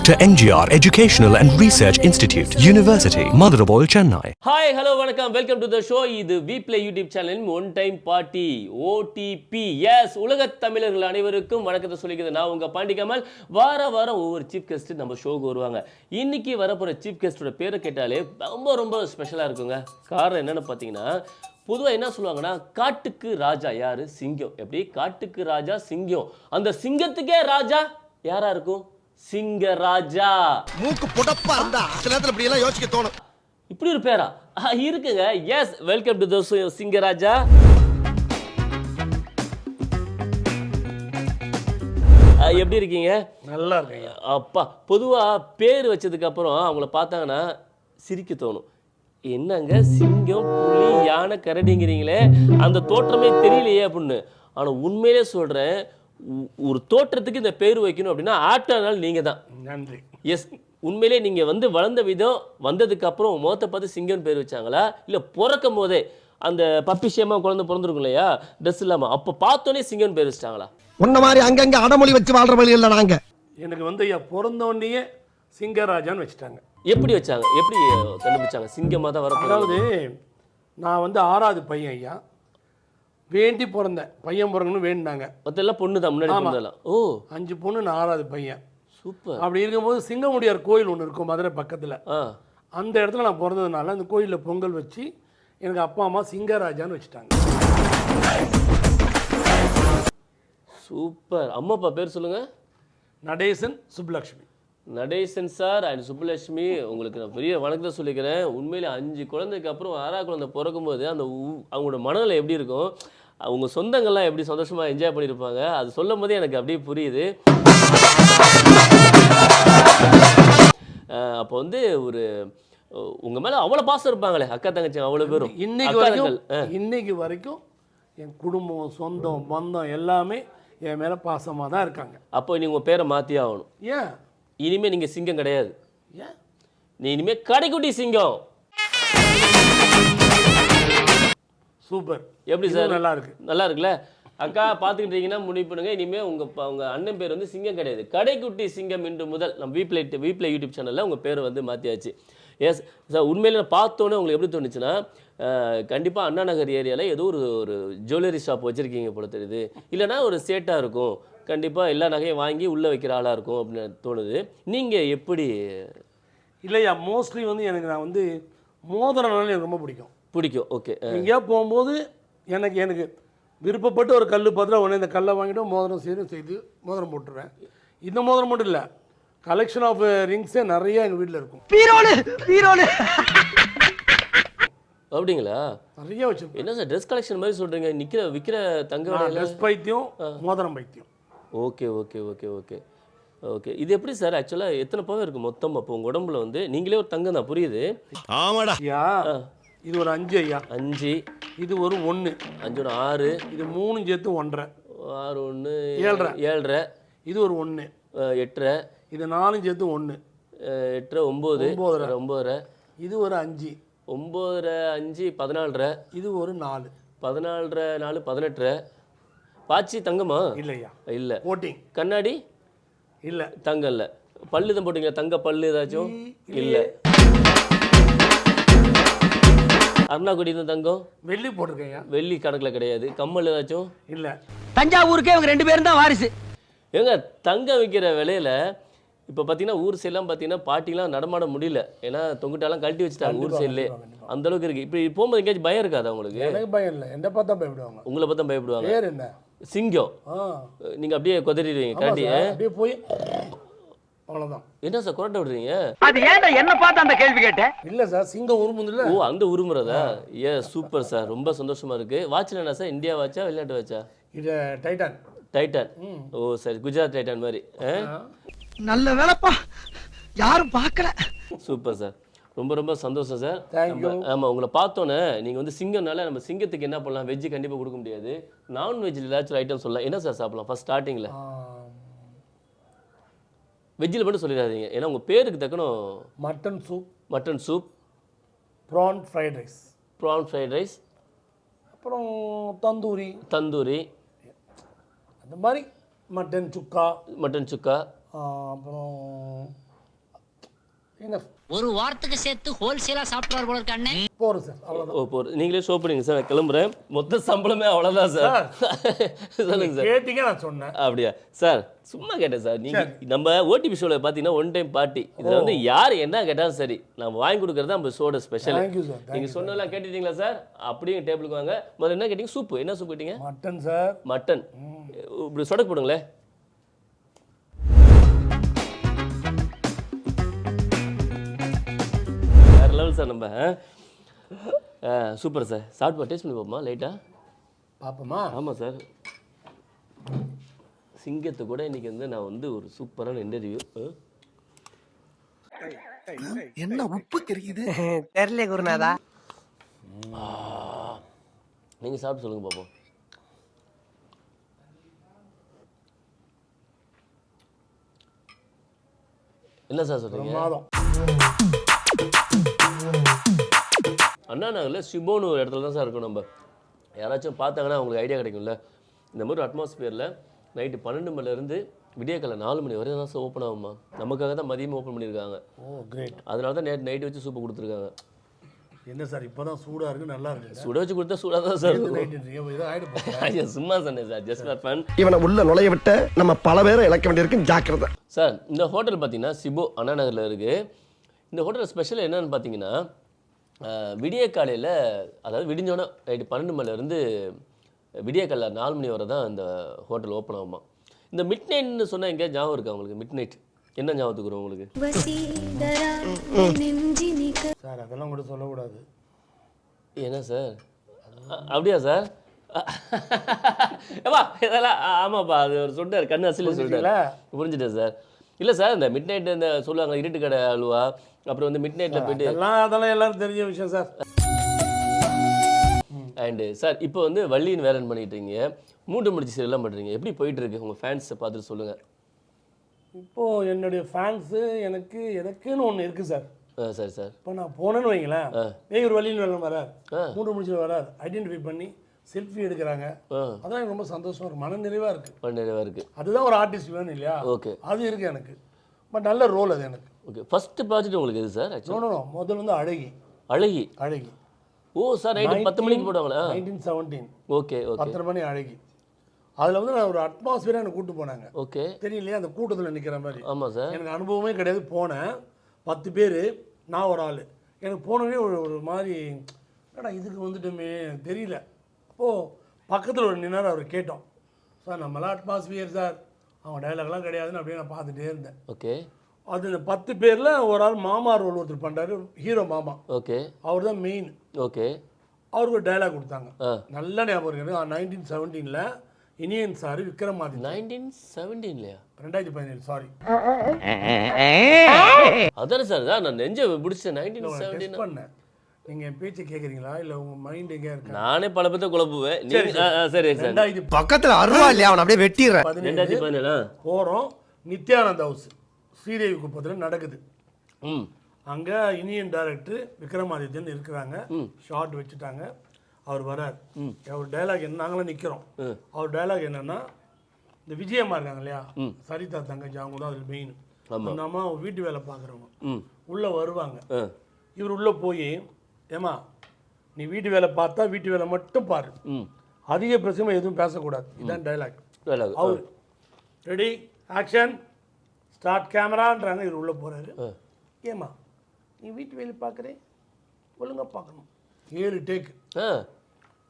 Dr. NGR Educational and Research Institute, University, Madurai, Chennai. Hi, hello, வணக்கம். Welcome to the show. இது We Play YouTube channel one time party OTP. Yes, உலகத் தமிழர்கள் அனைவருக்கும் வணக்கத்தை சொல்லிக்கிறது. நான் உங்க பாண்டி கமல். வாரம் ஒவ்வொரு சீஃப் கெஸ்ட் நம்ம ஷோக்கு வருவாங்க. இன்னைக்கு வரப்போற சீஃப் கெஸ்டோட பேரை கேட்டாலே ரொம்ப ஸ்பெஷலா இருக்குங்க. காரணம் என்னன்னு பார்த்தீங்கன்னா, பொதுவாக என்ன சொல்லுவாங்கன்னா, காட்டுக்கு ராஜா யாரு? சிங்கம். எப்படி? காட்டுக்கு ராஜா சிங்கம். அந்த சிங்கத்துக்கே ராஜா யாரா இருக்கும்? சிங்கராஜா. மூக்கு புடப்பா இருந்தா சில நேரத்துல இப்படி எல்லாம் யோசிக்க தோணும். இப்படி ஒரு பேரா இருக்குங்க. Yes, welcome to the Singaraja. எப்படி இருக்கீங்க? நல்லா இருக்கீங்க. அப்பா, பொதுவா பேர் வச்சதுக்கு அப்புறம் அவங்கள பார்த்தாங்கன்னா சிரிக்க தோணும். என்னங்க சிங்கம், புலி, யானை, கரடிங்கிறீங்களே, அந்த தோற்றமே தெரியலையே அப்படின்னு. ஆனால் உண்மையிலே சொல்கிறேன், ஒரு தோற்றத்துக்கு இந்த பேர் வைக்கணும் அப்படின்னா ஆப்டானால் நீங்கள் தான். நன்றி. எஸ், உண்மையிலே நீங்கள் வந்து வளர்ந்த விதம், வந்ததுக்கு அப்புறம் முகத்தை பார்த்து சிங்கம் பேர் வச்சாங்களா, இல்லை பிறக்கும் போதே அந்த பப்பிஷியமாக குழந்தை பிறந்திருக்கும் இல்லையா, ட்ரெஸ் இல்லாமல், அப்போ பார்த்தோன்னே சிங்கம் பேர் வச்சிட்டாங்களா? உன்ன மாதிரி அங்கங்கே அடமொழி வச்சு வாழ்ற வழி இல்லை நாங்கள். எனக்கு வந்து பிறந்தோடனே சிங்கராஜான்னு வச்சுட்டாங்க. எப்படி வச்சாங்க? எப்படி கண்டுபிடிச்சாங்க சிங்கமாக தான் வர? அதாவது நான் வந்து 6வது பையன் ஐயா, வேண்டி பிறந்தேன். பையன் பிறக்கணும்னு வேண்டினாங்க. மொத்தம் பொண்ணு தான் முன்னாடி பிறந்தலாம். ஓ, 5 பொண்ணு, நான் 6வது பையன். சூப்பர். அப்படி இருக்கும்போது சிங்கமுடியார் கோயில் ஒன்று இருக்கும் மதுரை பக்கத்தில். அந்த இடத்துல நான் பிறந்ததுனால அந்த கோயிலில் பொங்கல் வச்சு எனக்கு அப்பா அம்மா சிங்கராஜான்னு வச்சுட்டாங்க. சூப்பர். அம்மா அப்பா பேர் சொல்லுங்க. நடேசன், சுப்புலக்ஷ்மி. நடேசன் சார் அண்ட் சுப்புலட்சுமி, உங்களுக்கு நான் பெரிய வணக்கத்தை சொல்லிக்கிறேன். உண்மையிலே 5 குழந்தைக்கு அப்புறம் 6வது குழந்தை பிறக்கும்போது அந்த அவங்களோட மனநிலை எப்படி இருக்கும், அவங்க சொந்தங்கள்லாம் எப்படி சந்தோஷமாக என்ஜாய் பண்ணியிருப்பாங்க, அது சொல்லும் போதே எனக்கு அப்படியே புரியுது. அப்போ வந்து ஒரு உங்கள் மேலே அவ்வளோ பாசம் இருப்பாங்களே அக்கா தங்கச்சி அவ்வளோ பேரும். இன்னைக்கு வரைக்கும் என் குடும்பம், சொந்தம், பந்தம் எல்லாமே என் மேலே பாசமாக தான் இருக்காங்க. அப்போ நீங்கள் உங்கள் பேரை மாற்றி ஆகணும். ஏன்? இனிமேல் நீங்கள் சிங்கம் கிடையாது. ஏன்? நீ இனிமேல் கடைக்குட்டி சிங்கம். சூப்பர். எப்படி சார்? நல்லா இருக்கு. நல்லா இருக்குல்ல? அக்கா பார்த்துக்கிட்டீங்கன்னா முடிவு பண்ணுங்க, இனிமேல் உங்கள் அண்ணன் பேர் வந்து சிங்கம் கிடையாது, கடைக்குட்டி சிங்கம். இன்று முதல் நம்ம வீப்ளே யூடியூப் சேனலில் உங்கள் பேர் வந்து மாற்றியாச்சு. எஸ் சார், உண்மையில பார்த்தோன்னே உங்களுக்கு எப்படி தோணுச்சுன்னா, கண்டிப்பாக அண்ணா நகர் ஏரியாவில் ஏதோ ஒரு ஜுவல்லரி ஷாப் வச்சுருக்கீங்க போல தெரியுது, இல்லைனா ஒரு சேட்டாக இருக்கும், கண்டிப்பாக எல்லா நகையும் வாங்கி உள்ளே வைக்கிற ஆளாக இருக்கும் அப்படின்னு தோணுது. நீங்கள் எப்படி? இல்லையா, மோஸ்ட்லி வந்து நான் வந்து மோதிரம்னால எனக்கு ரொம்ப பிடிக்கும். ஓகே. எங்கேயா போகும்போது எனக்கு விருப்பப்பட்டு ஒரு கல் பார்த்துட்டு உடனே இந்த கல்லை வாங்கிட்டு மோதிரம் செய்து மோதிரம் போட்டுருவேன். இந்த மோதிரம் மட்டும் இல்லை, கலெக்ஷன் ஆஃப் ரிங்ஸே நிறைய எங்கள் வீட்டில் இருக்கும். அப்படிங்களா? நிறைய வச்சுருக்கோம். என்ன சார் ட்ரெஸ் கலெக்ஷன் மாதிரி சொல்கிறீங்க? விற்கிற தங்க ட்ரெஸ் பைத்தியம், மோதிரம் பைத்தியம். ஓகே. இது எப்படி சார் ஆக்சுவலாக எத்தனை பவர் இருக்குது மொத்தம்? அப்போ உங்கள் உடம்புல வந்து நீங்களே ஒரு தங்கம் தான், புரியுது. ஆமாடா ஐயா, இது ஒரு 5 ஐயா. 5. இது ஒரு 1. 5 1 6. இது 3 சேர்த்து 1.5. 6 1 7.5. இது ஒரு 1. 8.5. இது 4 சேர்த்து 1. 8 9. 9.5. இது ஒரு 5. 9 5 14.5. இது ஒரு 4. 14 4 18.5. பாச்சி தங்கமா? இல்லையா, இல்லை. கோட்டிங். கண்ணாடி இல்லை. தங்கம் இல்லை. பல்லு தான் போட்டிங்களா? தங்க பல்லு ஏதாச்சும்? இல்லை. அருணாக்குடி தான் தங்கம். வெள்ளி போட்டிருக்கேன். வெள்ளி கணக்கில் கிடையாது. கம்மல் ஏதாச்சும்? இல்லை. தஞ்சாவூருக்கே இவங்க 2 பேரும் தான் வாரிசு. ஏங்க தங்கம் விற்கிற விலையில இப்போ பார்த்தீங்கன்னா ஊர் சைட்லாம் பார்த்தீங்கன்னா பாட்டிலாம் நடமாட முடியல, ஏன்னா தொங்கிட்டாலாம் கழட்டி வச்சுட்டாங்க ஊர் சைட்லேயே. அந்த அளவுக்கு இருக்குது. இப்படி போகும்போது எங்கேயாச்சும் பயம் இருக்காது உங்களுக்கு? எனக்கு பயம் இல்லை, என்ன பார்த்தா பயப்படுவாங்க. உங்களை பார்த்தா பயப்படுவாங்க. பேர் என்ன? சிங்கம். நீங்கள் அப்படியே கொதறிடுவீங்க கழட்டி. அப்படியே போய் அவ்வளோதான். என்ன சார் குரட்டை விடுறீங்க? அது ஏன்டா என்ன பார்த்து அந்த கேள்வி கேட்டேன்? இல்லை சார், சிங்கம் உருமுதில்ல. ஓ, அந்த உருமுறதா? சூப்பர் சார், ரொம்ப சந்தோஷமா இருக்கு. வாட்சில் என்ன சார், இந்தியா வாட்சா வெளிநாட்டு வாட்சா? இது டைட்டன். ஓ சரி, குஜராத் டைட்டன் மாதிரி. நல்ல வேலைப்பா, யாரும் பார்க்கல. சூப்பர் சார், ரொம்ப சந்தோஷம் சார். ஆமாம், உங்களை பார்த்தோன்னே நீங்கள் வந்து சிங்கம்னால நம்ம சிங்கத்துக்கு என்ன பண்ணலாம்? வெஜ்ஜு கண்டிப்பாக கொடுக்க முடியாது, நான்வெஜ்ஜில் ஏதாச்சும் ஐட்டம் சொல்லலாம். என்ன சார் சாப்பிடலாம் ஃபர்ஸ்ட் ஸ்டார்டிங்கில்? வெஜ்ஜில் மட்டும் சொல்லிடாதீங்க, ஏன்னா உங்கள் பேருக்கு தக்கணும். Mutton soup, prawn fried rice, அப்புறம் தந்தூரி, அந்த மாதிரி மட்டன் சுக்கா, அப்புறம் என்ன ஒரு வாரத்துக்கு சேர்த்து ஹோல்சேலா சாப்பிட்றாரு போல இருக்கானே. போகிறோம் சார், அவ்வளோதான். ஓ போர் நீங்களே ஷோ பண்ணுங்க சார், நான் கிளம்புறேன். மொத்த சம்பளமே அவ்வளோதான் சார். சொல்லுங்க சார். கேட்டீங்க, நான் சொன்னேன். அப்படியா சார்? சும்மா கேட்டேன் சார். நீங்க நம்ம ஓடிபி ஷோவில் பார்த்தீங்கன்னா ஒன் டைம் பார்ட்டி, இதில் வந்து யார் என்ன கேட்டாலும் சரி நம்ம வாங்கி கொடுக்கறது நம்ம ஷோட ஸ்பெஷல். Thank you sir. நீங்கள் சொன்னதெல்லாம் கேட்டுட்டீங்களா சார்? அப்படியே டேபிளுக்கு வாங்க. முதல்ல என்ன கேட்டீங்க? சூப்பு. என்ன சூப் கேட்டீங்க? Mutton sir. மட்டன். இப்படி சொடக்கு போடுங்களேன். வேற லெவல் சார். நம்ம சூப்பர் சார். சாப்பிட்டு டேஸ்ட் பண்ணி பார்ப்போமா லைட்டாக? பார்ப்போமா? ஆமாம் சார். சிங்கத்தை கூட இன்னைக்கு வந்து நான் வந்து ஒரு சூப்பரான இன்டர்வியூ. என்ன உப்பு தெரியுது? தெரியல குருநாதா. நீங்கள் சாப்பிட்டு சொல்லுங்க பார்ப்போம். என்ன சார் சொல்றீங்க? மாதம் அண்ணா நகரில் சிபோன்னு ஒரு இடத்துல தான் சார் இருக்கும். நம்ம யாராச்சும் பார்த்தாங்கன்னா அவங்களுக்கு ஐடியா கிடைக்கும்ல. இந்த மாதிரி ஒரு அட்மாஸ்பியரில் நைட்டு 12 மணிலேருந்து விடியக்காலை 4 மணி வரை தான் சார் ஓப்பன் ஆகுமா. நமக்காக தான் மதியமாக ஓப்பன் பண்ணியிருக்காங்க. ஓ கிரேட். அதனால தான் நைட்டு வச்சு சூப்பு கொடுத்துருக்காங்க. என்ன சார் இப்போ தான் சூடாக இருக்குது, நல்லா இருக்குது. சுட வச்சு கொடுத்தா சூடாக தான் சார் இருக்கும். இதை ஆகிடு போகிறேன். ஐயா சும்மா சொன்னேன் சார், ஜஸ்ட் ஃபார் ஃபன். இவனை உள்ள நுழைய விட்ட நம்ம பல பேரை இழக்க வேண்டியிருக்கு, ஜாக்கிரதை. சார் இந்த ஹோட்டல் பார்த்தீங்கன்னா சிபோ அண்ணா நகரில் இருக்குது. இந்த ஹோட்டல் ஸ்பெஷல் என்னன்னு பார்த்தீங்கன்னா விடிய காலையில், அதாவது விடிஞ்சோன்னா நைட்டு 12 மணிலேருந்து விடிய காலைல 4 மணி வரை தான் இந்த ஹோட்டல் ஓப்பன் ஆகுமா. இந்த மிட் நைட்னு சொன்னால் எங்கேயா ஞாபகம் இருக்கா உங்களுக்கு? மிட் நைட் என்ன ஞாபகத்துக்கு வரும் உங்களுக்கு? சார் அதெல்லாம் கூட சொல்லக்கூடாது. என்ன சார்? அப்படியா சார்? ஏப்பா இதெல்லாம் ஆமாப்பா, அது ஒரு சொல்லிட்டார், கண்ணு அசில் சொல்லிட்டார். புரிஞ்சுட்டேன் சார். இல்லை சார், இந்த மிட் நைட்டு இந்த சொல்லுவாங்க இருட்டு கடை அல்வா, அப்புறம் வந்து மிட் நைட்டில் போயிட்டு அதெல்லாம் எல்லாரும் தெரிஞ்ச விஷயம் சார். அண்டு சார் இப்போ வந்து வள்ளியின் வேலன் பண்ணிட்டு இருக்கீங்க, 3 முடிச்சு சீரியல்லாம் பண்ணுறீங்க. எப்படி போயிட்டு இருக்கு? உங்கள் ஃபேன்ஸை பார்த்துட்டு சொல்லுங்கள். இப்போது என்னுடைய ஃபேன்ஸு எனக்குன்னு ஒன்று இருக்குது சார். சரி சார். இப்போ நான் போனேன்னு வைங்களேன், ஒரு வழியில் வேலை வராது, 3 முடிச்சு வராது, ஐடென்டிஃபை பண்ணி செல்ஃபி எடுக்கிறாங்க. அதான் எனக்கு ரொம்ப சந்தோஷமாக இருக்குது, மன நிறைவாக இருக்குது. நிறைவாக இருக்குது. அதுதான் ஒரு ஆர்டிஸ்ட் வேணும் இல்லையா? ஓகே, அது இருக்குது எனக்கு. பட் நல்ல ரோல் அது எனக்கு. ஓகே. ஃபஸ்ட்டு ப்ராஜெக்ட் உங்களுக்கு எது சார்? ஆக்சுவலாக முதல்ல வந்து அழகி. அழகி. ஓ சார், நைட்டு 10 மணிக்கு போடுவாங்களா? 1917. Okay okay. 10 மணி அழகி. அதில் வந்து நான் ஒரு அட்மாஸ்பியராக எனக்கு கூப்பிட்டு போனாங்க. ஓகே. தெரியலையா அந்த கூட்டத்தில் நிற்கிற மாதிரி? ஆமாம் சார். எனக்கு அனுபவமே கிடையாது. போனேன் 10 பேர், நான் ஒரு ஆள். எனக்கு போனவே ஒரு மாதிரி என்னடா இதுக்கு வந்துட்டோமே தெரியல. அப்போது பக்கத்தில் ஒரு நின்னார், அவர் கேட்டோம், சார் நம்மளாம் அட்மாஸ்பியர் சார், அவங்க டைலாக்லாம் கிடையாதுன்னு அப்படியே நான் பார்த்துட்டே இருந்தேன். ஓகே. அது இந்த 10 பேரில் ஒரு ஆள் மாமா ரோல் ஒருத்தர் பண்ணுறாரு, ஹீரோ மாமா. ஓகே. அவர் தான் மெயின். ஓகே. அவருக்கு ஒரு டைலாக் கொடுத்தாங்க, நல்ல ஞாபகம் இருக்குது. 1917 இனியன் சார் விக்ரமாதித்யன். 1917 2017 சாரி. அதானே சார், நான் நெஞ்ச பிடிச்சேன். 1917 பண்ணேன். நீங்கள் என் பேச்சை கேட்குறீங்களா இல்லை உங்கள் மைண்ட் எங்கே இருக்கு? நானே பல பேர்த்த குழப்புவேன். சரி சார். பக்கத்தில் அருவா இல்லையா, அவன் அப்படியே வெட்டிடுறேன். 2017 போகிறோம். நித்யானந்த் ஹவுஸ் ஸ்ரீதேவி குப்பத்தில் நடக்குது. அங்கே இந்தியன் டைரக்டர் விக்ரமாதித்யன் இருக்கிறாங்க. ஷார்ட் வச்சுட்டாங்க. அவர் வரார். அவர் டைலாக் என்ன, நாங்களாம் நிற்கிறோம். அவர் டைலாக் என்னன்னா, இந்த விஜயம்மா இருக்காங்க இல்லையா, சரிதா தங்கச்சி, அவங்க தான் அதில் மெயின். அந்த அம்மா வீட்டு வேலை பார்க்குறவங்க உள்ளே வருவாங்க. இவர் உள்ளே போய், ஏமா நீ வீட்டு வேலை பார்த்தா வீட்டு வேலை மட்டும் பாரு, அதிக பிரச்சனை எதுவும் பேசக்கூடாது, இதுதான் டைலாக். அவர் ரெடி ஆக்ஷன் ஸ்டார்ட் கேமரான்றாங்க. இவர் உள்ளே போகிறாரு. ஏமா நீ வீட்டு வேலை பார்க்குறேன், ஒழுங்காக பார்க்கணும். 7 டேக்கு.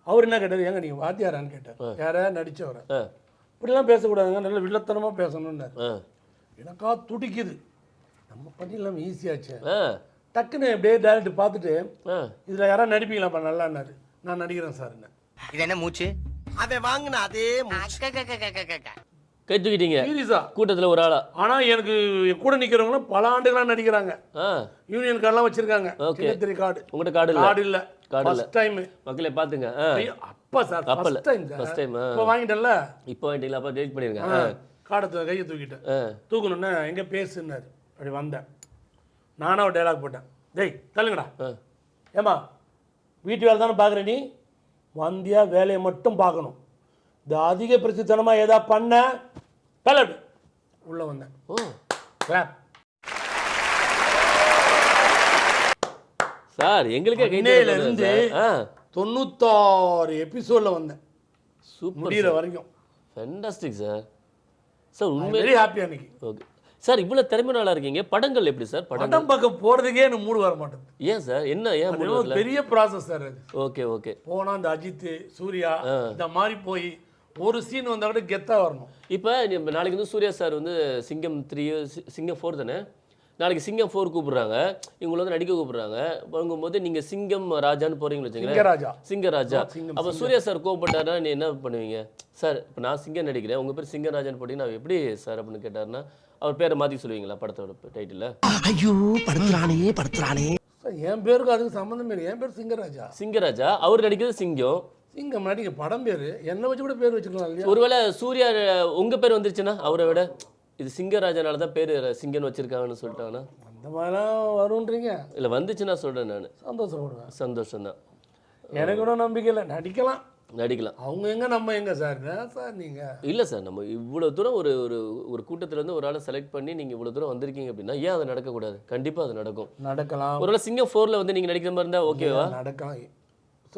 அவர் என்ன கேட்டார், ஏங்க நீங்கள் வாத்தியாரான்னு கேட்டார். யாரா நடித்தவரை. இப்படிலாம் பேசக்கூடாதுங்க, நல்ல வில்லத்தனமாக பேசணுன்னாரு. எனக்கா துடிக்குது, நம்ம பண்ணிடலாம் ஈஸியாச்சு. டக்குன்னு எப்படியே டேரக்டர் பார்த்துட்டு, இதில் யாராவது நடிப்பீங்களாப்பா நல்லான்னாரு. நான் நடிக்கிறேன் சார். இது என்ன மூச்சு? அதை வாங்கின அதே கை தூக்கிட்டீங்க சீரியஸா கூட்டத்தில் ஒரு ஆளா? ஆனால் எனக்கு கூட நிற்கிறவங்களும் பல ஆண்டுகளாக நடிக்கிறாங்க. யூனியன் கார்டெலாம் வச்சிருக்காங்க. கார்டு உங்கள்கிட்ட கார்டு இல்லை? ஃபர்ஸ்ட் டைம் மக்களே பார்த்துங்க. அப்பா சார் ஃபர்ஸ்ட் டைம். இப்போ வாங்கிட்டேன்ல, இப்போ வாங்கிட்டீங்களா? அப்போ டெலிட் பண்ணிருங்க. காடத்தை கையை தூக்கிட்டேன். தூக்கணுன்னா எங்கே பேசுன்னாரு. அப்படி வந்தேன். நானும் ஒரு டைலாக் போட்டேன், டேய் தள்ளுங்கடா. ஏமா வீட்டு வேலை தானே பார்க்குறேன், நீ வந்தியா வேலையை மட்டும் பார்க்கணும். இந்த அதிக பிரசித்தனமாக ஏதா பண்ண தள்ளு. உள்ளே வந்தேன். கிளாப். சார் எங்களுக்கே கை இன்னையில தட்டுறது இருந்து சார். 96 எபிசோட்ல வந்தேன் சூப்பர் முடிகிற வரைக்கும். Fantastic sir. சார் உண்மை வெரி ஹாப்பி அன்னைக்கு. ஓகே சார், இவ்வளோ திறமையாளா இருக்கீங்க. படங்கள் எப்படி சார்? படம் பக்கம் போறதுக்கே எனக்கு மூடு வர மாட்டேங்குது. ஏன் சார், என்ன ஏன் அது முடியல? ஒரு பெரிய ப்ராசஸ் சார் அது. Okay okay. போனா இந்த அஜித், சூர்யா இந்த மாதிரி போய் ஒரு சீன் வந்தா கூட கெத்தா வரணும். இப்போ நாளைக்கு வந்து சூர்யா சார் வந்து சிங்கம் 3 சிங்கம் 4 தானே, நாளைக்கு சிங்கம் 4 கூப்பிடுறாங்க, இவங்களை வந்து நடிக்க கூப்பிடுறாங்க. போகும்போது நீங்க சிங்கம் ராஜான்னு போறீங்கன்னு வச்சுக்கோங்களேன். சிங்கராஜா. சிங்கராஜா. அப்போ சூர்யா சார் கோவப்பட்டாருன்னா நீ என்ன பண்ணுவீங்க? சார் இப்போ நான் சிங்கம் நடிக்கிறேன், உங்க பேர் சிங்கராஜான்னு போட்டீங்கன்னா எப்படி சார் அப்படின்னு கேட்டாருன்னா அவர் பேரை மாற்றி சொல்லுவீங்களா படத்தோட டைட்டில்? ஐயோ படுத்துறானே படுத்துறானே. சார் என் பேருக்கு அதுக்கு சம்மந்தம் இல்லை. என் பேர் சிங்கராஜா. சிங்கராஜா, அவர் நடிக்கிறது சிங்கம். சிங்கம் நடிக்க படம் பேரு என்ன வச்சு கூட பேர் வச்சுக்கலாம் இல்லையா? ஒருவேளை சூர்யா உங்க பேர் வந்துருச்சுன்னா அவரை விட இது சிங்கராஜனால தான் பேர் சிங்கன் வச்சிருக்காங்கன்னு சொல்லிட்டாங்கன்னா அந்த மாதிரிலாம் வரும்ன்றீங்க? இல்லை வந்துச்சுன்னா சொல்கிறேன் நான். சந்தோஷப்படுவேன். சந்தோஷம் தான். எனக்கு கூட நம்பிக்கை இல்லை. நடிக்கலாம், நடிக்கலாம். அவங்க எங்க நம்ம எங்க சார்? சார் நீங்க இல்லை சார், நம்ம இவ்வளோ தூரம் ஒரு ஒரு ஒரு கூட்டத்திலேருந்து ஒரு ஆளை செலக்ட் பண்ணி நீங்கள் இவ்வளோ தூரம் வந்திருக்கீங்க அப்படின்னா ஏன் அது நடக்கக்கூடாது? கண்டிப்பாக அது நடக்கும். நடக்கலாம். ஒருவேளை சிங்கம் 4ல வந்து நீங்கள் நடிக்கிற மாதிரி இருந்தால் ஓகேவா? நடக்கலாம்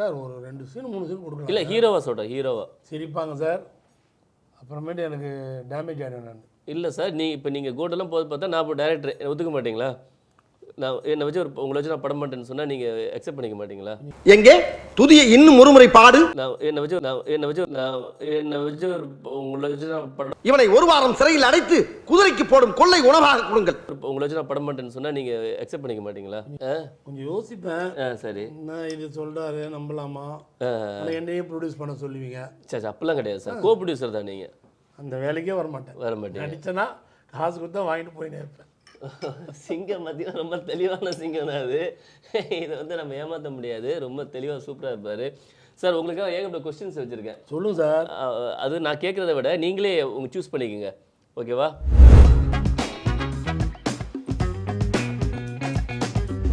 சார். ஒரு 2 சீன் 3 சீன் கொடுக்கலாம். இல்லை ஹீரோவா சொல்கிறேன், ஹீரோவா. சிரிப்பாங்க சார். அப்புறமேட்டு எனக்கு டேமேஜ் ஆகிடும். நான் இல்லை சார், இப்போ நீங்கள் கோட்டெல்லாம் போது பார்த்தா நான் இப்போ டேரக்டர் ஒத்துக்க மாட்டீங்களா? நான் என்னை வச்சு உங்களை வச்சு நான் படம் மாட்டேன்னு சொன்னால் நீங்கள் அக்செப்ட் பண்ணிக்க மாட்டீங்களா? எங்கே துதியை இன்னும் ஒருமுறை பாடு. என்னை வச்சு உங்களை வச்சு நான் படம் இவனை ஒரு வாரம் சிறையில் அடைத்து குதிரைக்கு போடும் கொள்ளை உணவாக கொடுங்கள். உங்களை வச்சு நான் படம் மாட்டேன்னு சொன்னால் நீங்கள் அக்செப்ட் பண்ணிக்க மாட்டீங்களா? கொஞ்சம் யோசிப்பேன். சரி, நான் இது சொல்கிறாரு நம்பலாமா, என்னையே ப்ரொடியூஸ் பண்ண சொல்லுவீங்க. சரி அப்படிலாம் கிடையாது சார், கோ ப்ரொடியூசர் தான் நீங்கள். அந்த வேலைக்கே வர மாட்டேன். நடிச்சேன்னா காசு கொடுத்தா வாங்கிட்டு போயினே இருப்பேன். சிங்கம் பார்த்தீங்கன்னா ரொம்ப தெளிவான சிங்கம் தான் அது. இதை வந்து நம்ம ஏமாற்ற முடியாது. ரொம்ப தெளிவாக சூப்பராக இருப்பார் சார். உங்களுக்காக ஏகப்பட்ட கொஸ்டின்ஸ் வச்சுருக்கேன். சொல்லுங்க சார். அது நான் கேட்குறத விட நீங்களே உங்கள் சூஸ் பண்ணிக்கோங்க, ஓகேவா?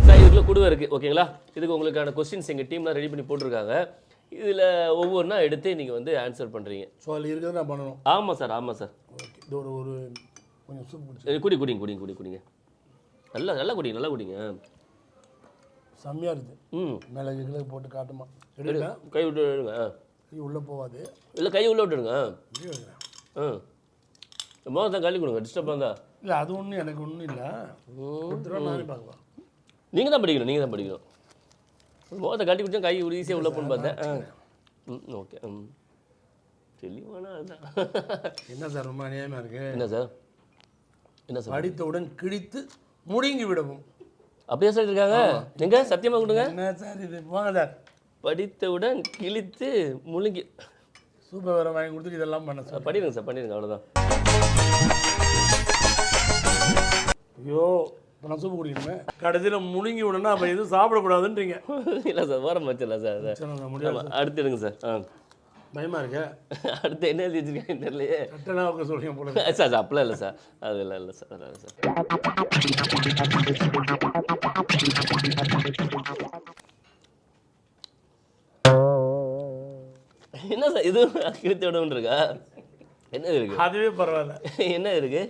சார் இதுக்குள்ள குடுவை இருக்குது, ஓகேங்களா? இதுக்கு உங்களுக்கான கொஸ்டின்ஸ் எங்கள் டீம்லாம் ரெடி பண்ணி போட்டிருக்காங்க. இதில் ஒவ்வொன்றா எடுத்து நீங்கள் வந்து ஆன்சர் பண்ணுறீங்க. ஸோ அதில் இருக்கிறத நான் பண்ணணும். ஆமாம் சார், ஆமாம் சார். ஓகே, இது ஒரு கொஞ்சம் சூப் குடிச்சு குடிங்க நல்லா குடிங்க. செம்மையாக இருக்குது. மிளகு கிளகு போட்டு காட்டுமா? எடுங்க, கை விட்டு எடுங்க. கை உள்ளே போகாது. இல்லை கை உள்ளே விட்டுடுங்க. மோதம் கழி கொடுங்க, டிஸ்டர்ப் இருந்தா. இல்லை அது ஒன்றும் எனக்கு ஒன்றும் இல்லை. நானே பார்க்கலாம். நீங்கள் தான் படிக்கணும். மோதத்தை கட்டி குடிச்சா கை ஈஸியாக உள்ள போன்னு பார்த்தேன். ஓகே. தெளிவான அதுதான். என்ன சார் ரொம்ப அநியாயமாக இருக்குது? என்ன சார்? படித்தவுடன் கிழித்து முடுங்கி விடவும். அப்படியே சொல்லியிருக்காங்க. எங்க சத்தியமாக கொடுங்க. என்ன சார் இது? போங்க சார். படித்தவுடன் கிழித்து முழுங்கி. சூப்பர் வேறு வாங்கி கொடுத்துட்டு இதெல்லாம் பண்ண சார். பண்ணிடுங்க சார், பண்ணிடுங்க, அவ்வளோதான். ஐயோ, இப்போ நான் சூப்பு குடிக்கணுமே. கடைசியில் முழுங்கி விடணும். அப்போ எதுவும் சாப்பிடக்கூடாதுன்றீங்க. இல்லை சார், ஓரம் வச்சிடலாம் சார். முடியாது. அடுத்து எடுங்க சார். பயமாக இருக்கு. அடுத்து என்ன எழுதி வச்சிருக்கேன் தெரியலையே. கட்டணா அவங்க சொல்றீங்க போல. சார் அப்படிலாம் இல்லை சார், அதெல்லாம் இல்லை சார், அதெல்லாம் சார். என்ன சார் இது கிழித்து விடணும்னு இருக்கா? என்ன இருக்கு? அதுவே பரவாயில்ல. என்ன இருக்கு?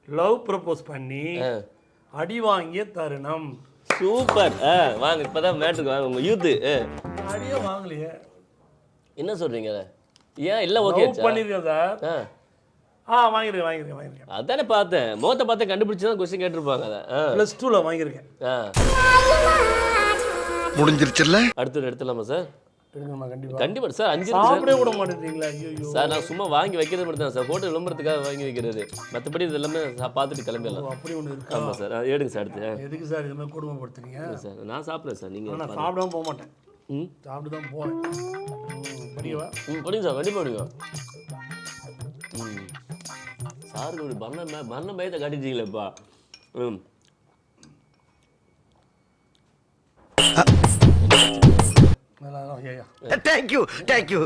லவ் ப்ரப்போஸ் பண்ணி அடி வாங்கிய தருணம். சூப்பர். வாங்க, இப்போதான் மேட்ருக்கு வாங்க. உங்கள் யூத்து அடியே வாங்கலையே. என்ன சொல்றீங்க? ஏன் இல்லை ஓகே பண்ணிருக்கேன் சார். வாங்கிருக்கேன். அதானே பார்த்தேன், முகத்தை பார்த்து கண்டுபிடிச்சு தான் கொஸ்டின் கேட்டிருப்பாங்க. அதை +2ல வாங்கியிருக்கேன். முடிஞ்சிருச்சுல்ல. அடுத்து எடுத்துலாமா சார்? எடுக்கணுமா? கண்டிப்பாக சார். 5 சாப்பிடவே விட மாட்டேங்கிறீங்களா? ஐயோ சார், நான் சும்மா வாங்கி வைக்கிறது மட்டும் தான் சார், ஹோட்டல் விளம்பரத்துக்காக வாங்கி வைக்கிறது. மற்றபடி இது எல்லாமே பார்த்துட்டு கிளம்பிடலாம். அப்படி ஒன்று இருக்கு. ஆமாம் சார், எடுங்க சார். அடுத்து எதுக்கு சார் இது மாதிரி கொடுமைப்படுத்துறீங்க? சார் நான் சாப்பிட்றேன் சார். நீங்கள் நான் சாப்பிடாம போக மாட்டேன். சாப்பிட்டு தான் போகிறேன். படிக்கவா? படிங்க சார், கண்டிப்பாக படிங்க. சாருக்கு ஒரு மரண பயத்தை காட்டிட்டீங்களேப்பா. தேங்க்யூ.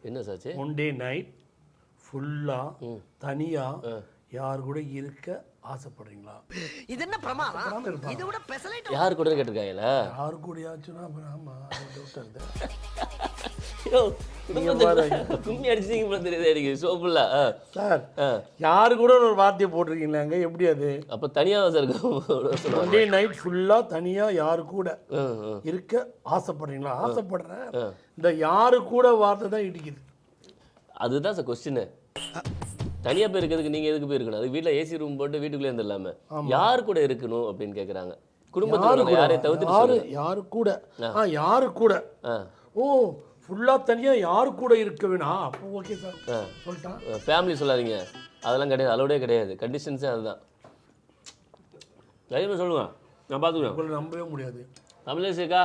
என்ன சாச்சு? ஒன் டே நைட் ஃபுல்லாக தனியாக யார் கூட இருக்க ஆசைப்படுறீங்களா? இது என்ன பிரமாதம்? இது கூட பெசலைட். யார் கூட கேட்டிருக்காங்களா? யார் கூடயாச்சுன்னா ஆமாம். ஐயோ, கும்மி அடிச்சிங்க போல தெரியுது எனக்கு சோப்புல. சார் யாரு கூட ஒரு வார்த்தையை போட்டிருக்கீங்களாங்க, எப்படி அது? அப்ப தனியாக சார் இருக்கும். ஒன்டே நைட் ஃபுல்லாக தனியாக யாரு கூட இருக்க ஆசைப்படுறீங்களா? ஆசைப்படுறேன். இந்த யாரு கூட வார்த்தை தான் இடிக்குது. அதுதான் சார் கொஸ்டின். தனியா போய் இருக்கிறதுக்கு நீங்க எதுக்கு போய் இருக்கணும்? அது வீட்டில் ஏசி ரூம் போட்டு வீட்டுக்குள்ளே இருந்துடலாமே. யாரு கூட இருக்கணும் அப்படின்னு கேட்குறாங்க. குடும்பத்தில் யாரையும் தவிர்த்து யாரு கூட? யாரு கூட? ஓ, ஃபுல்லாக தனியாக யாரு கூட இருக்க வேணாம். அப்போ ஓகே சார், சொல்லிட்டான். ஃபேமிலி சொல்லாதீங்க, அதெல்லாம் கிடையாது, அலோடே கிடையாது. கண்டிஷன்ஸே அதுதான். தைரியமாக சொல்லுங்க, நான் பார்த்துக்குறேன். உங்களை நம்பவே முடியாது. தமிழரசிக்கா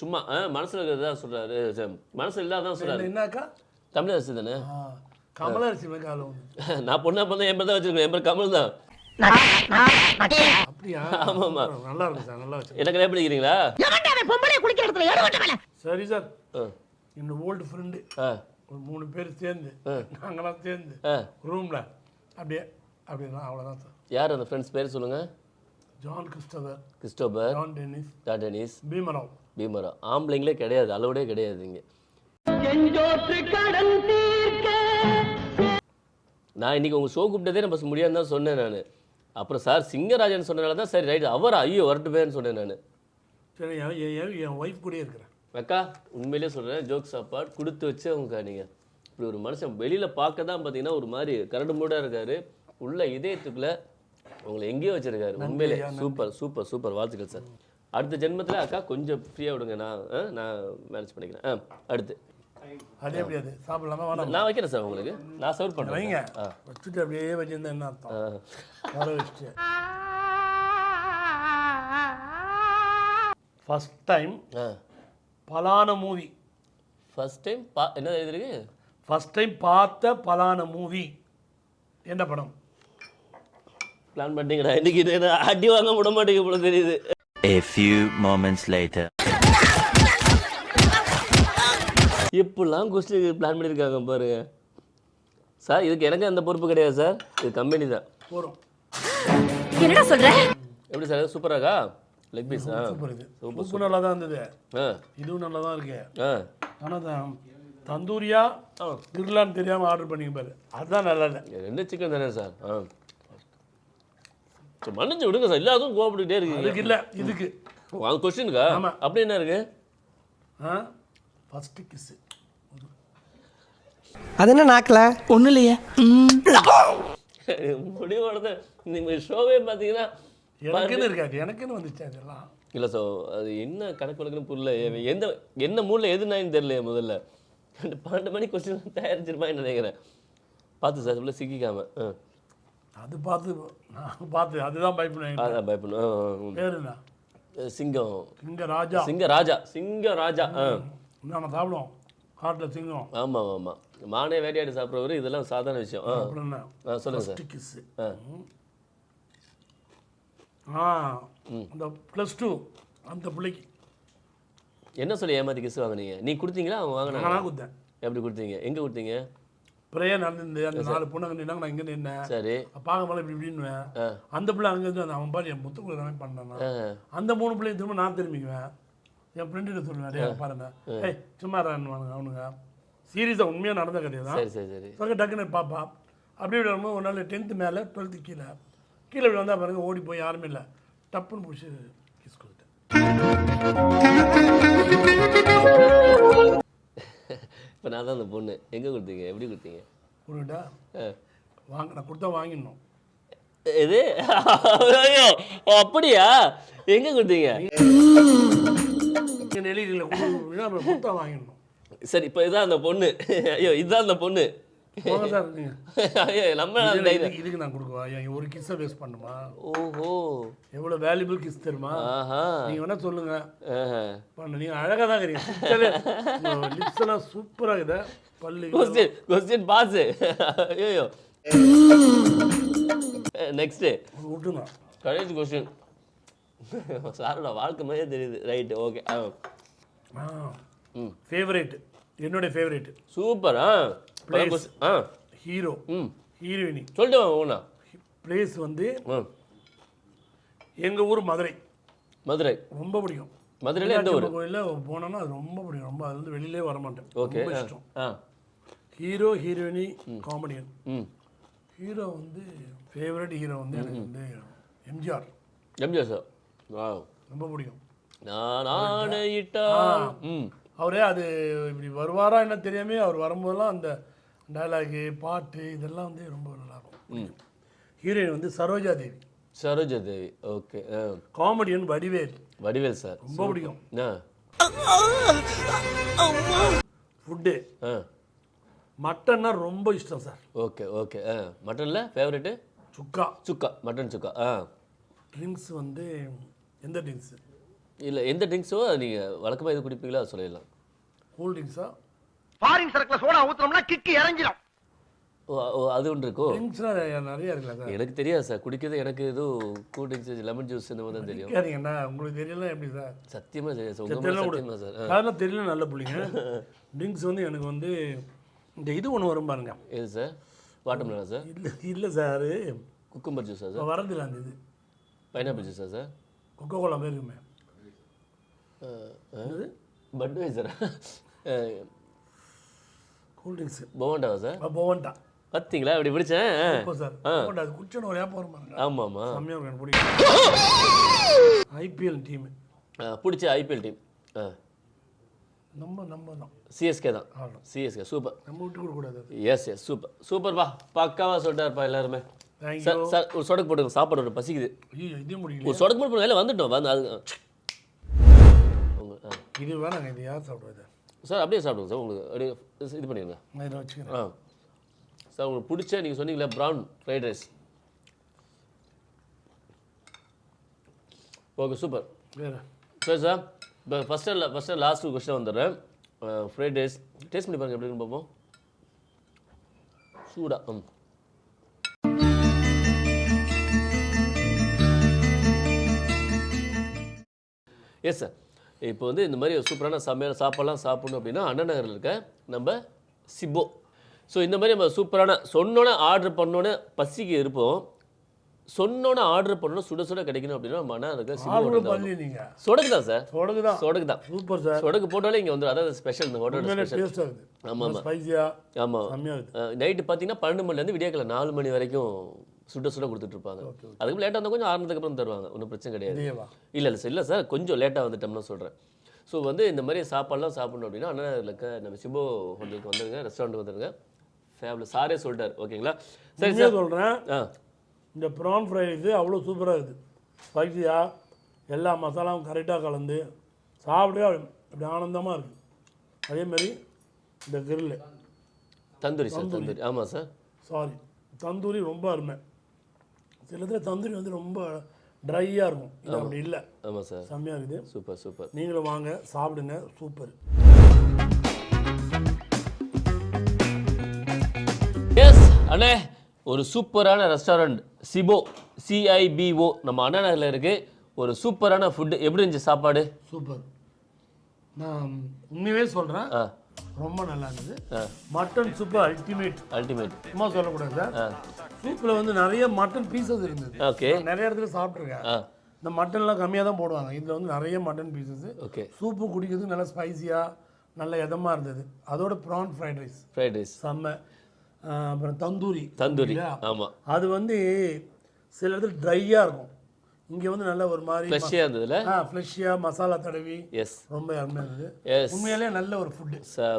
சும்மா மனசில் இருக்கிறதா சொல்கிறாரு, மனசில் இல்லாதான் சொல்கிறாரு. என்னக்கா? தமிழரசி தானே? கமலரசி காலம். நான் பொண்ணா பிறந்தா என் பேர் தான் வச்சிருக்கேன். என் பேர் கமல் தான். அப்படியா? ஆமாம்மா, நல்லா இருக்கு சார், நல்லா வச்சு. என்ன கல்யாணம் பண்ணிக்கிறீங்களா? சரி சார், இந்த ஓல்டு ஃப்ரெண்டு ஒரு 3 பேர் சேர்ந்து நாங்களாம் சேர்ந்து ரூமில் அப்படியே அப்படின்னா அவ்வளோதான் சார். யார் அந்த ஃப்ரெண்ட்ஸ் பேர் சொல்லுங்க. John Christopher, John Dennis, Dennis, Bhimrao. ஆம்பளைங்களே கிடையாது, அலோடே கிடையாது இங்கே. நான் இன்னைக்கு உங்க ஷோ கூப்பிட்டதே நம்ம முடியாதுன்னு தான் சொன்னேன் நான். அப்புறம் சார் சிங்கராஜன் சொன்னனால தான் சரி ரைட் அவர் ஐயோ வரட்டுமேன்னு சொன்னேன் நான். சரி, என் ஒய்ஃப் கூட இருக்கிறேன் அக்கா. உண்மையிலே சொல்கிறேன், ஜோக் சாப்பாடு கொடுத்து வச்சவங்க நீங்கள். இப்படி ஒரு மனுஷன் வெளியில் பார்க்க தான் பார்த்தீங்கன்னா ஒரு மாதிரி கரடு மூடாக இருக்காரு, உள்ள இதயத்துக்குள்ளே உங்களை எங்கேயோ வச்சிருக்காரு. உண்மையிலே சூப்பர் சூப்பர் சூப்பர், வாழ்த்துக்கள் சார். அடுத்த ஜென்மத்தில் அக்கா கொஞ்சம் ஃப்ரீயாக விடுங்க, நான் மேனேஜ் பண்ணிக்கிறேன். அடுத்து அதே அப்படியாது சாப்பிடலாமா? வேணாம், நான் வைக்கிறேன் சார் உங்களுக்கு, நான் சர்வ் பண்ணுறேன். வைங்க, வச்சுட்டு அப்படியே வச்சிருந்தேன் என்ன அர்த்தம்? வர வச்சுட்டு ஃபர்ஸ்ட் டைம் பலான மூவி. ஃபர்ஸ்ட் டைம் என்ன எழுதிருக்கு? ஃபர்ஸ்ட் டைம் பார்த்த பலான மூவி என்ன படம்? பிளான் பண்ணிட்டீங்களா? இன்னைக்கு இது அடி வாங்க விட மாட்டேங்க போல தெரியுது. A few moments later. எப்படிலாம் கொஸ்டின் பிளான் பண்ணியிருக்காங்க பாருங்க சார். இதுக்கு எனக்கு அந்த பொறுப்பு கிடையாது சார், இது கம்பெனி தான். போகிறோம். என்னடா சொல்ற? எப்படி சார், சூப்பராக்கா? Leg piece super. இது சூப்பர், நல்லா தான் இருந்தது. இதுவும் நல்லா தான் இருக்கு. ஆனால் தந்தூரியா கிர்லான்னு தெரியாமல் ஆர்டர் பண்ணிக்க பாரு, அதுதான் நல்லா இல்லை. 2 சிக்கன் தானே சார்? மன்னிச்சு விடுங்க சார், எல்லாத்துக்கும் கோவப்பட்டுக்கிட்டே இருக்கு. இதுக்கு இல்லை, இதுக்கு அந்த கொஸ்டினுக்கா? அப்படி என்ன இருக்கு? First kiss. அது என்ன நாக்கல? ஒன்றும் இல்லையே. முடிவோட நீங்கள் ஷோவே பார்த்தீங்கன்னா எனக்குன்னு இருக்காது, எனக்குன்னு வந்துச்சு அதெல்லாம். இல்லை சார், அது என்ன கணக்கு வழக்குன்னு புரியல. என்ன மூடில் எது நாயின்னு தெரியல. முதல்ல 12 மணி கொஸ்டின் தயாரிச்சிருப்பான்னு நினைக்கிறேன். பார்த்து சார் இவ்வளோ சிக்கிக்காம. அது பார்த்து அதுதான் பயப்படுவேன். அதான் பயப்படணும். பேர் என்ன? சிங்கராஜா. சிங்கராஜா. நம்ம சாப்பிடுவோம் காட்டில் சிங்கம். ஆமாம் ஆமாம், மானே வேட்டையாடி சாப்பிட்றவர், இதெல்லாம் சாதாரண விஷயம். சொல்லுங்கள் சார். கிஸ்ஸு அந்த +2 அந்த பிள்ளைக்கு என்ன சொல்லி ஏமாத்தி கிஸ் வாங்கினீங்க? நீ கொடுத்தீங்களா அவங்க வாங்கினாங்க? நான் கொடுத்தேன். எப்படி கொடுத்தீங்க? எங்கே கொடுத்தீங்க? ப்ரேயர் நடந்து அந்த 4 பொண்ணுங்க நின்னாங்க, நான் இங்கே நின்னேன். சரி, பார்க்க மேலே இப்படி இப்படின்னுவேன். அந்த பிள்ளை அங்கேருந்து அவன் பாரு என் முத்துக்குள்ள தானே பண்ணேன். அந்த 3 பிள்ளைங்க திரும்ப நான் திரும்பிக்குவேன். என் ஃப்ரெண்டுகிட்ட சொல்லுவேன், நிறையா பாருங்க சும்மா வானுங்க அவனுங்க. சீரியஸாக உண்மையாக நடந்த கிடையாது. சரி சரி சரி. சொல்ல டக்குன்னு பாப்பா அப்படி இப்படி வரும்போது ஒரு நாள் 10th மேலே 12th கீழே இப்படி வந்தால் பாருங்க, ஓடி போய் யாருமே இல்லை, டப்புன்னு பிடிச்சி கிஸ் கொடுத்தேன். இப்போ நான் தான் அந்த பொண்ணு. எங்கே கொடுத்தீங்க? எப்படி கொடுத்தீங்க? கொடுட்டா நான் கொடுத்தா வாங்கிடணும். இது அப்படியா? எங்கே கொடுத்தீங்க? நெல்லியில் கொடுத்தா வாங்கிடணும். சரி, இப்போ இதான் அந்த பொண்ணு. ஐயோ, இதுதான் அந்த பொண்ணு. சார் ஐயோ, நம்ம இதுக்கு நான் கொடுக்குவேன். ஒரு கிஸ்ஸை வேஸ்ட் பண்ணுமா? ஓஹோ, எவ்வளோ வேல்யூபிள் கிஸ் தெரியுமா? நீங்கள் வேணா சொல்லுங்க. நீங்கள் அழகாக தான் இருக்கிறீங்க, லிப்ஸ் எல்லாம் சூப்பராக இருக்குது. பல்லு கொஸ்டின் பாஸ். ஐயோ, நெக்ஸ்ட்டு விட்டுங்க. கடைசி கொஸ்டின். சாரோட வாழ்க்கை மாதிரியே தெரியுது. Right, okay. ஃபேவரேட், என்னுடைய ஃபேவரேட். சூப்பர். ஹீரோ, ஹீரோயினி சொல்லிட்டு வாங்க ஒன்றா. பிளேஸ் வந்து எங்கள் ஊர் மதுரை. மதுரை ரொம்ப பிடிக்கும். மதுரையில் எந்த ஊர்? கோயிலில் போனோன்னா அது ரொம்ப பிடிக்கும். ரொம்ப அது வந்து வெளியிலே வர மாட்டேன். ஓகே. ரொம்ப இஷ்டம். ஆ ஹீரோ ஹீரோயினி காமெடியன். ம் ஹீரோ வந்து ஃபேவரட் ஹீரோ வந்து எனக்கு வந்து எம்ஜிஆர் சார். வா ரொம்ப பிடிக்கும். நான் ஆணையிட்டா. ம் அவரே அது இப்படி வருவாரா என்ன தெரியாமே அவர் வரும்போதெல்லாம் அந்த டைலாகு பாட்டு இதெல்லாம் வந்து ரொம்ப நல்லாயிருக்கும். ஹீரோயின் வந்து Saroja Devi. Saroja Devi. Okay. Comedian Vadivel sir. ரொம்ப பிடிக்கும். ஃபுட்டு ஆ மட்டன்னா ரொம்ப இஷ்டம் சார். ஓகே. மட்டனில் ஃபேவரெட்டு? சுக்கா. மட்டன் சுக்கா. ட்ரிங்க்ஸ் வந்து எந்த ட்ரிங்க்ஸு? இல்லை எந்த ட்ரிங்க்ஸோ நீங்கள் வழக்கமாக இது குடிப்பீங்களோ அதை சொல்லிடலாம். கூல் ட்ரிங்க்ஸா? ஃபாரின் சரக்குல சோடா ஊத்துறோம்னா கிக்கு இறங்கிடும். ஓ அது ஒன்று இருக்கோ? ட்ரிங்க்ஸ்லாம் நிறைய இருக்குல்ல சார். எனக்கு தெரியாது சார், குடிக்கிறது எனக்கு எதுவும் கூல் ட்ரிங்க்ஸ் லெமன் ஜூஸ் இந்த மாதிரி தான் தெரியும். கேட்டீங்கன்னா உங்களுக்கு தெரியல எப்படி சார்? சத்தியமாக தெரியாது சார். உங்கள் சத்தியமா சார்? அதெல்லாம் தெரியல. நல்ல பிள்ளைங்க. ட்ரிங்க்ஸ் வந்து எனக்கு வந்து இந்த இது ஒன்று வரும் பாருங்க. எது சார்? வாட்டர்மெலனா சார்? இல்லை சார், குக்கும்பர் ஜூஸா சார்? வரதில்ல அந்த இது பைனாப்பிள் ஜூஸா சார்? கொக்கோ கோலா மாதிரி இருக்குமே. பட்வைசரா? கூல் ட்ரிங்க்ஸ் போவண்டாவா சார்? போவண்டா. பார்த்தீங்களா இப்படி பிடிச்சேன் சார். போவண்டா அது குடிச்சோன்னு ஒரு ஏப்பம் வரும் பாருங்க. ஆமாம். செம்மையாக எனக்கு பிடிக்கும். ஐபிஎல் டீமு பிடிச்ச ஐபிஎல் டீம் நம்ம தான் சிஎஸ்கே தான். CSK super. நம்ம விட்டு கொடுக்கூடாது. எஸ் சூப்பர்ப்பா. பக்காவாக சொல்லிட்டாருப்பா எல்லாருமே. சார் சார் ஒரு சொடக்கு போட்டுங்க, சாப்பாடு ஒரு பசிக்குது. ஐயோ இதே முடியல. ஒரு சொடக்கு போட்டு வேலை வந்துட்டோம் வந்து அது இது வேணாங்க. இது யார் சாப்பிடுவது சார்? அப்படியே சாப்பிடுங்க சார். உங்களுக்கு அப்படியே இது பண்ணிடுங்க. நான் இதை வச்சுக்கிறேன். சார் உங்களுக்கு பிடிச்ச நீங்கள் சொன்னீங்களா brown fried rice. Okay super. வேறு சரி சார், இப்போ ஃபஸ்ட்டு லாஸ்ட்டு கொஸ்டின் வந்துடுறேன். ஃப்ரைட் ரைஸ் டேஸ்ட் பண்ணி பாருங்கள் எப்படி இருக்குன்னு பார்ப்போம். சூடா. Yes sir. இப்போ வந்து இந்த மாதிரி சூப்பரான சமையல் சாப்பிடணும் அப்படின்னா அண்ணா நகரில் இருக்க நம்ம சிபோ. ஸோ இந்த மாதிரி நம்ம சூப்பரான சொன்னோன்னே ஆர்டர் பண்ணோன்னே பசிக்கு இருப்போம், சொன்னோன்னே ஆர்டர் பண்ணோன்னே சுட சுட கிடைக்கணும் அப்படின்னா நம்ம அண்ணா இருக்க சிபோ நீங்கள் சொடக்கு தான் சார். சொடக்கு தான். Super sir. சொடக்கு போட்டாலே இங்கே வந்து அதாவது ஸ்பெஷல் இந்த ஹோட்டல் ஸ்பெஷல். ஆமாம் நைட்டு பார்த்தீங்கன்னா 12 மணிலேருந்து விடியக்காலை 4 மணி வரைக்கும் சுட கொடுத்துட்டு இருப்பாங்க. அதுக்கு லேட்டாக வந்தால் கொஞ்சம் ஆறுனதுக்கு அப்புறம் தருவாங்க, ஒன்றும் பிரச்சனை கிடையாது. இல்லை சார் கொஞ்சம் லேட்டாக வந்துட்டோம்னா சொல்கிறேன். ஸோ வந்து இந்த மாதிரி சாப்பாடுலாம் சாப்பிடணும் அப்படின்னா அண்ணா இருக்க நம்ம சிபோ ஹோட்டலுக்கு வந்துருங்க, ரெஸ்டாரண்ட் வந்துருங்க. ஃபேமிலி சாரே சொல்லிட்டார். ஓகேங்களா? சரி சார் சொல்கிறேன். இந்த ப்ரான் ஃப்ரை இது அவ்வளோ சூப்பராக இருக்குது. ஸ்பைசியாக எல்லா மசாலாவும் கரெக்டாக கலந்து சாப்பிடவே அப்படி ஆனந்தமாக இருக்குது. அதேமாதிரி இந்த கிரில் தந்தூரி சார். தந்தூரி ஆமாம் சார். தந்தூரி ரொம்ப அருமை. சில இதில் தந்தூரி வந்து ரொம்ப ட்ரையாக இருக்கும், இது அப்படி இல்லை. ஆமாம் சார், செம்மையாக இருக்குது. சூப்பர். நீங்களும் வாங்க சாப்பிடுங்க, சூப்பர். எஸ் அண்ணே, ஒரு சூப்பரான ரெஸ்டாரண்ட் சிபோ, CIBO நம்ம அண்ணா நகரில் இருக்குது. ஒரு சூப்பரான ஃபுட்டு. எப்படி இருந்துச்சு சாப்பாடு? சூப்பர். நான் உண்மையே சொல்கிறேன், ரொம்ப நல்லா இருந்தது. Mutton super ultimate. சும்மா சொல்லக்கூடாது சார். சூப்பில் வந்து நிறைய மட்டன் பீசஸ் இருந்தது. ஓகே. நிறைய இடத்துல சாப்பிட்ருக்கேன். இந்த மட்டன்லாம் கம்மியாக தான் போடுவாங்க, இதில் வந்து நிறைய மட்டன் பீசஸ். ஓகே. சூப்பு குடிக்கிறதுக்கு நல்லா ஸ்பைசியாக நல்ல இதமாக இருந்தது. அதோட ப்ரான் ஃப்ரைட் ரைஸ் செம்ம. அப்புறம் தந்தூரி ஆமாம், அது வந்து சில இடத்துல ட்ரையாக இருக்கும், இங்கே வந்து நல்ல ஒரு மாதிரி ஃப்ரெஷ்ஷாக இருந்ததுல. ஃப்ரெஷ்ஷாக மசாலா தடவி ரொம்ப அருமையாக இருந்தது. உண்மையிலே நல்ல ஒரு ஃபுட்டு.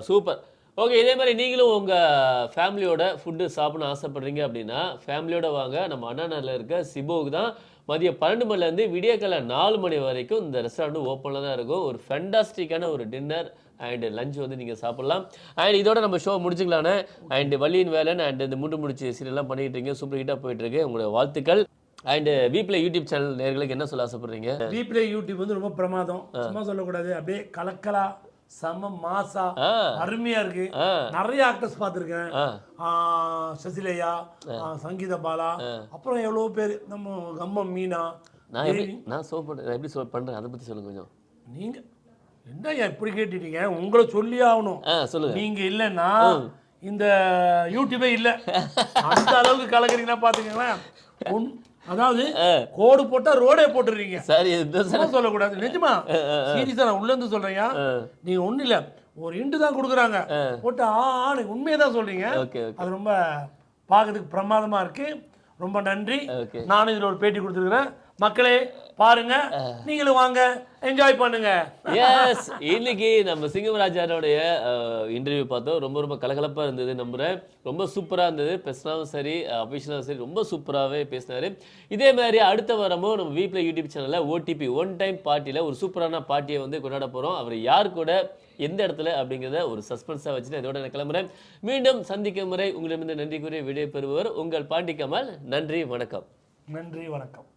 சூப்பர். ஓகே, இதே மாதிரி நீங்களும் உங்கள் ஃபேமிலியோட ஃபுட்டு சாப்பிடணும்னு ஆசைப்பட்றீங்க அப்படின்னா ஃபேமிலியோட வாங்க. நம்ம அண்ணா நகரில் இருக்க சிபோவுக்கு தான். மதியம் 12 மணிலேருந்து விடியக்காலை 4 மணி வரைக்கும் இந்த ரெஸ்டாரண்ட் ஓப்பனில் தான் இருக்கும். ஒரு ஃபென்டாஸ்டிக்கான ஒரு டின்னர் அண்ட் லஞ்ச் வந்து நீங்கள் சாப்பிட்லாம். அண்ட் இதோட நம்ம ஷோ முடிச்சுக்கலான்னு. அண்ட் வள்ளியின் வேலன் அண்ட் இந்த மூன்று முடிச்சு சீரியல்லாம் பண்ணிகிட்டு இருக்கீங்க, சூப்பர் ஹிட்டாக போயிட்டுருக்கு. உங்களோட வாழ்த்துக்கள். அண்ட் வீப்ளே யூடியூப் சேனல் நேயர்களுக்கு என்ன சொல்ல ஆசைப்படுறீங்க? வீப்ளே யூடியூப் வந்து ரொம்ப பிரமாதம், சும்மா சொல்லக்கூடாது. அப்படியே கலக்கலா செம்ம மாசா அருமையா இருக்கு. நிறைய ஆக்டர்ஸ் பார்த்துருக்கேன். சசிலையா, சங்கீத பாலா, அப்புறம் எவ்வளோ பேர், நம்ம கம்மம் மீனா. நான் எப்படி பண்றேன் அதை பத்தி சொல்லுங்க கொஞ்சம். நீங்க என்ன எப்படி கேட்டுட்டீங்க, உங்களை சொல்லி ஆகணும். சொல்லுங்க. நீங்க இல்லைன்னா இந்த யூடியூபே இல்லை. அந்த அளவுக்கு கலக்குறீங்கன்னா பாத்துக்கங்களேன். அதாவது கோடு போட்டா ரோடே போட்டுறீங்க. சரி இந்த சொல்லக்கூடாது நிஜமா, சீரியஸா நான் உள்ள இருந்து சொல்றேன். நீங்க ஒண்ணு இல்ல, ஒரு இண்டு தான் கொடுக்குறாங்க போட்டு உண்மையை தான் சொல்றீங்க. அது ரொம்ப பார்க்கறதுக்கு பிரமாதமா இருக்கு. ரொம்ப நன்றி. நானும் இதுல ஒரு பேட்டி கொடுத்துருக்கிறேன். மக்களே பாருங்க, நீங்களும் வாங்க, என்ஜாய் பண்ணுங்க. எஸ், இன்னைக்கு நம்ம சிங்கமராஜாரோடைய இன்டர்வியூ பார்த்தோம். ரொம்ப ரொம்ப கலகலப்பா இருந்தது. நம்புறேன் ரொம்ப சூப்பரா இருந்தது. பேசினாலும் சரி, அபிஷனாலும் சரி, ரொம்ப சூப்பராகவே பேசினாரு. இதே மாதிரி அடுத்த வாரமும் நம்ம வீப்ளே யூடியூப் சேனல்ல ஓடிபி ஒன் டைம் பார்ட்டியில் ஒரு சூப்பரான பார்ட்டியை வந்து கொண்டாட போறோம். அவர் யார் கூட எந்த இடத்துல அப்படிங்கிறத ஒரு சஸ்பென்ஸாக வச்சுட்டு அதோட நான் கிளம்புறேன். மீண்டும் சந்திக்கும் முறை உங்களிடமிருந்து நன்றி கூறி விடை பெறுபவர் உங்கள் பாண்டி கமல். நன்றி, வணக்கம். நன்றி, வணக்கம்.